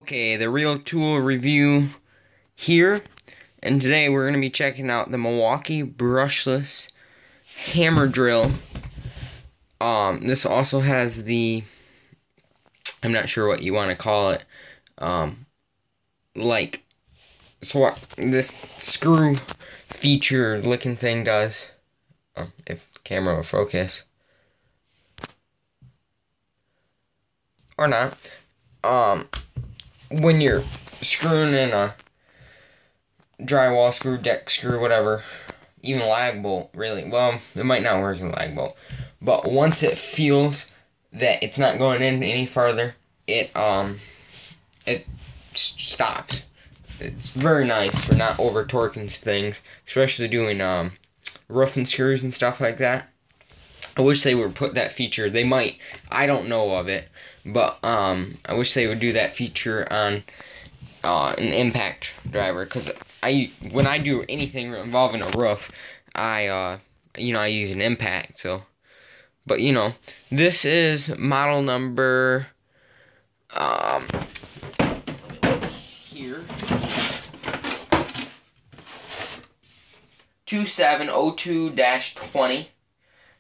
Okay, the real tool review here, and today we're going to be checking out the Milwaukee brushless hammer drill. This also has the, I'm not sure what you want to call it, so what this screw feature looking thing does, if the camera will focus, or not, when you're screwing in a drywall screw, deck screw, whatever, even a lag bolt, really, well, it might not work in a lag bolt, but once it feels that it's not going in any farther, it stops. It's very nice for not over torquing things, especially doing roofing screws and stuff like that. I wish they would put that feature. They might. I don't know of it, but I wish they would do that feature on an impact driver, because when I do anything involving a roof, I use an impact. So, but this is model number here 2702-20.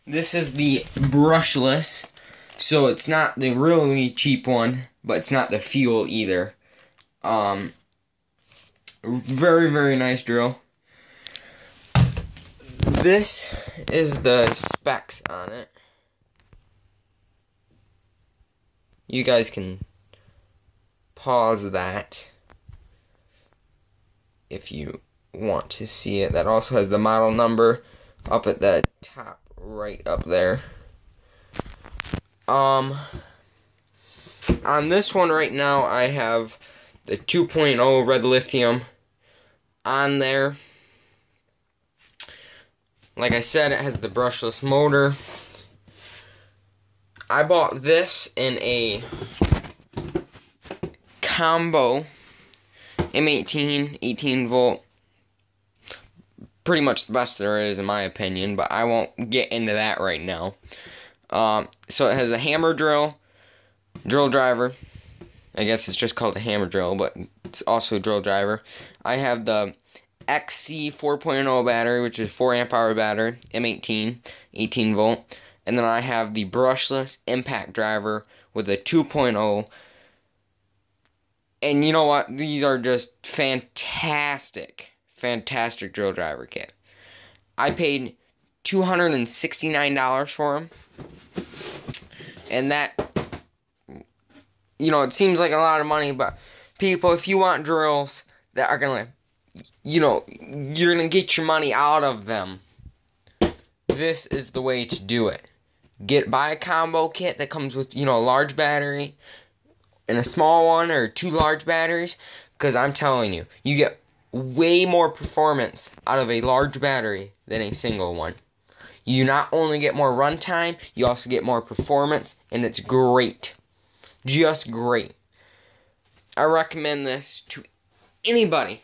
This is the brushless, so it's not the really cheap one, but it's not the fuel either. Very, very nice drill. This is the specs on it. You guys can pause that if you want to see it. That also has the model number up at the top right up there. On this one right now, I have the 2.0 red lithium on there. Like I said, it has the brushless motor. I bought this in a combo m18 18 volt. Pretty much the best there is, in my opinion, but I won't get into that right now. So it has a hammer drill driver. I guess it's just called a hammer drill, but it's also a drill driver. I have the XC 4.0 battery, which is 4 amp hour battery, M18, 18 volt. And then I have the brushless impact driver with a 2.0. And you know what? These are just fantastic drill driver kit. I paid $269 for them. And that, it seems like a lot of money, but people, if you want drills that are gonna, you're gonna get your money out of them, this is the way to do it. Buy a combo kit that comes with, a large battery and a small one, or 2 large batteries, because I'm telling you, you get way more performance out of a large battery than a single one. You not only get more runtime, you also get more performance, and it's great. Just great. I recommend this to anybody.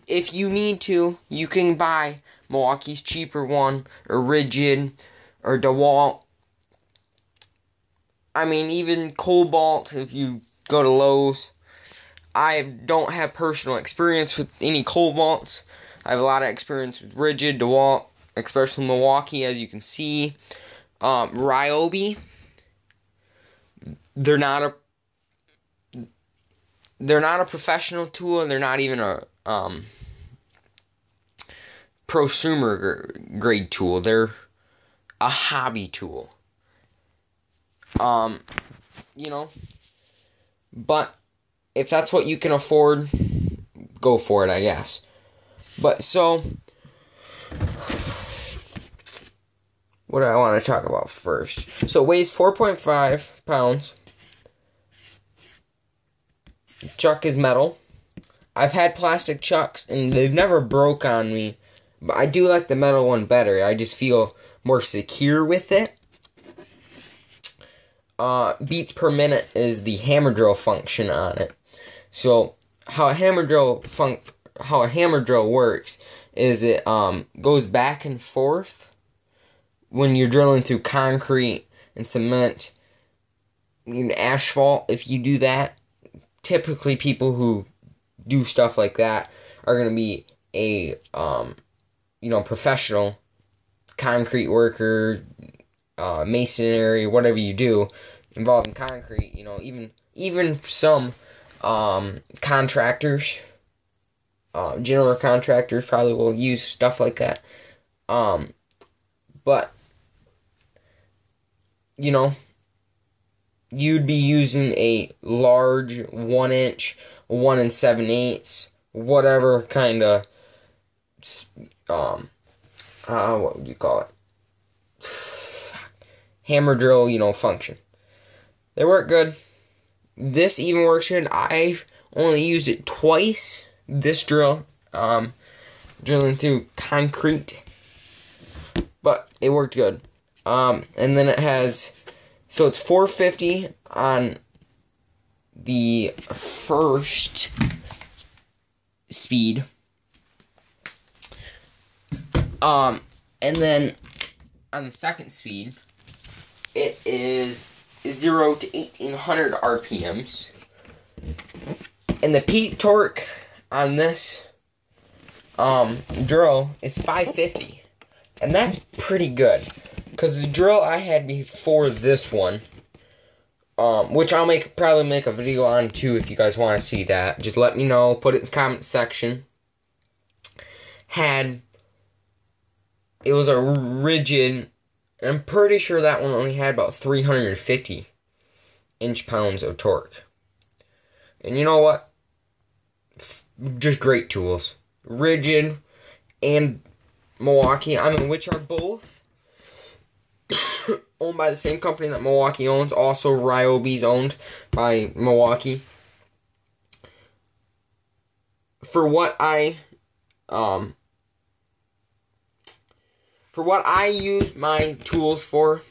If you need to, you can buy Milwaukee's cheaper one, or Rigid, or DeWalt. Even Cobalt, if you go to Lowe's. I don't have personal experience with any Cobalts. I have a lot of experience with Rigid, DeWalt, especially Milwaukee, as you can see. Ryobi, they're not a professional tool, and they're not even a prosumer grade tool. They're a hobby tool. But if that's what you can afford, go for it, I guess. But so, what do I want to talk about first? So it weighs 4.5 pounds. The chuck is metal. I've had plastic chucks, and they've never broke on me. But I do like the metal one better. I just feel more secure with it. Beats per minute is the hammer drill function on it. So how a hammer drill works is it goes back and forth when you're drilling through concrete and cement. even asphalt, if you do that, typically people who do stuff like that are going to be a, professional concrete worker, masonry, whatever you do involving concrete. Even some contractors, general contractors probably will use stuff like that. But you'd be using a large 1-inch, 1 7/8, whatever kind of, what would you call it? Hammer drill, function. They work good. This even works good. I've only used it twice. This drill, drilling through concrete, but it worked good. And then it has, so it's 450 on the first speed. And then on the second speed, it is 0 to 1800 RPMs. And the peak torque on this drill is 550. And that's pretty good. Because the drill I had before this one, which I'll probably make a video on too if you guys want to see that. Just let me know. Put it in the comment section. It was a rigid, I'm pretty sure that one only had about 350 inch-pounds of torque. And you know what? Just great tools. Rigid and Milwaukee, which are both owned by the same company that Milwaukee owns. Also, Ryobi's owned by Milwaukee. For what I use my tools for,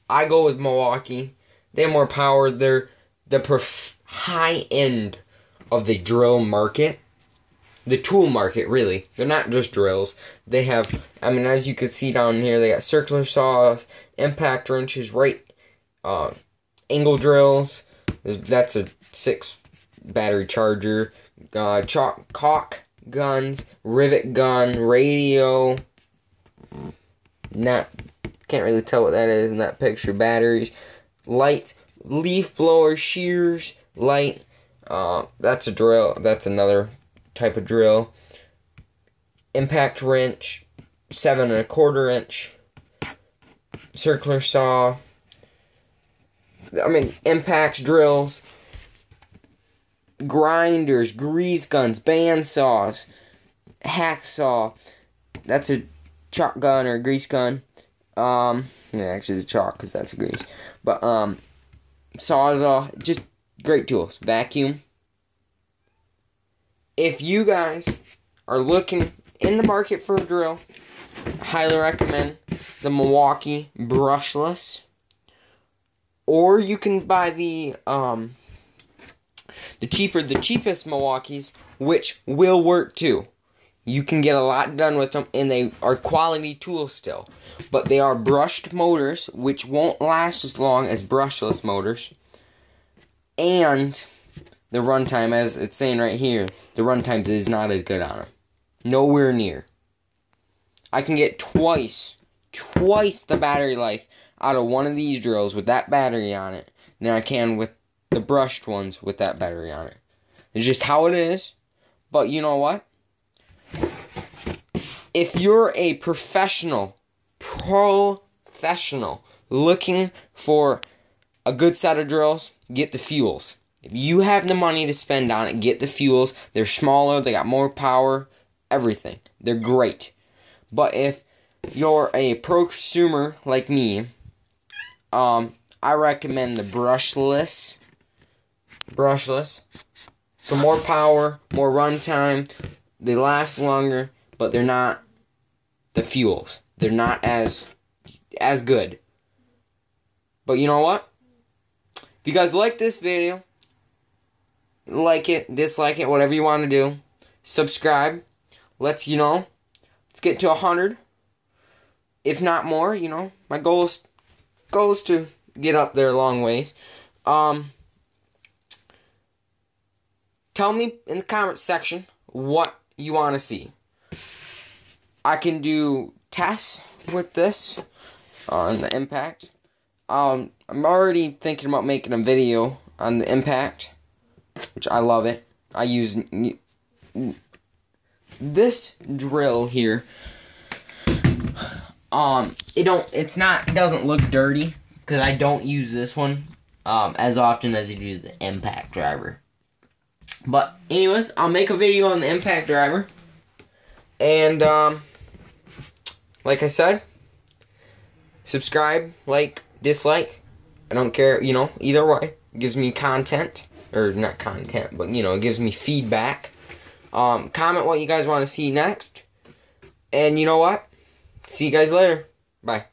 I go with Milwaukee. They have more power. They're the high end of the drill market. The tool market, really. They're not just drills. They have, as you can see down here, they got circular saws, impact wrenches, angle drills. That's a 6 battery charger. Caulk guns, rivet gun, radio. Can't really tell what that is in that picture. Batteries, lights, leaf blower, shears, light. That's a drill. That's another type of drill. Impact wrench, 7 1/4 inch. Circular saw. Impacts, drills, grinders, grease guns, band saws, hacksaw. That's a chalk gun or a grease gun. Actually the chalk, because that's a grease. But sawzall, just great tools. Vacuum. If you guys are looking in the market for a drill, I highly recommend the Milwaukee brushless. Or you can buy the cheapest Milwaukees, which will work too. You can get a lot done with them, and they are quality tools still. But they are brushed motors, which won't last as long as brushless motors. And the runtime, as it's saying right here, the runtime is not as good on them. Nowhere near. I can get twice the battery life out of one of these drills with that battery on it than I can with the brushed ones with that battery on it. It's just how it is. But you know what? If you're a professional looking for a good set of drills, get the Fuels. If you have the money to spend on it, get the Fuels. They're smaller, they got more power, everything. They're great. But if you're a prosumer like me, I recommend the brushless. So more power, more runtime. They last longer, but they're not the Fuels. They're not as good. But you know what? If you guys like this video, like it, dislike it, whatever you want to do. Subscribe. Let's get to 100. If not more, my goal is to get up there a long ways. Tell me in the comment section what you want to see. I can do tests with this on the impact. I'm already thinking about making a video on the impact, which I love it. I use this drill here. It doesn't look dirty because I don't use this one as often as you do the impact driver. But anyways, I'll make a video on the impact driver. And like I said, subscribe, like, dislike. I don't care, either way. It gives me content. Or not content, but it gives me feedback. Comment what you guys want to see next. And you know what? See you guys later. Bye.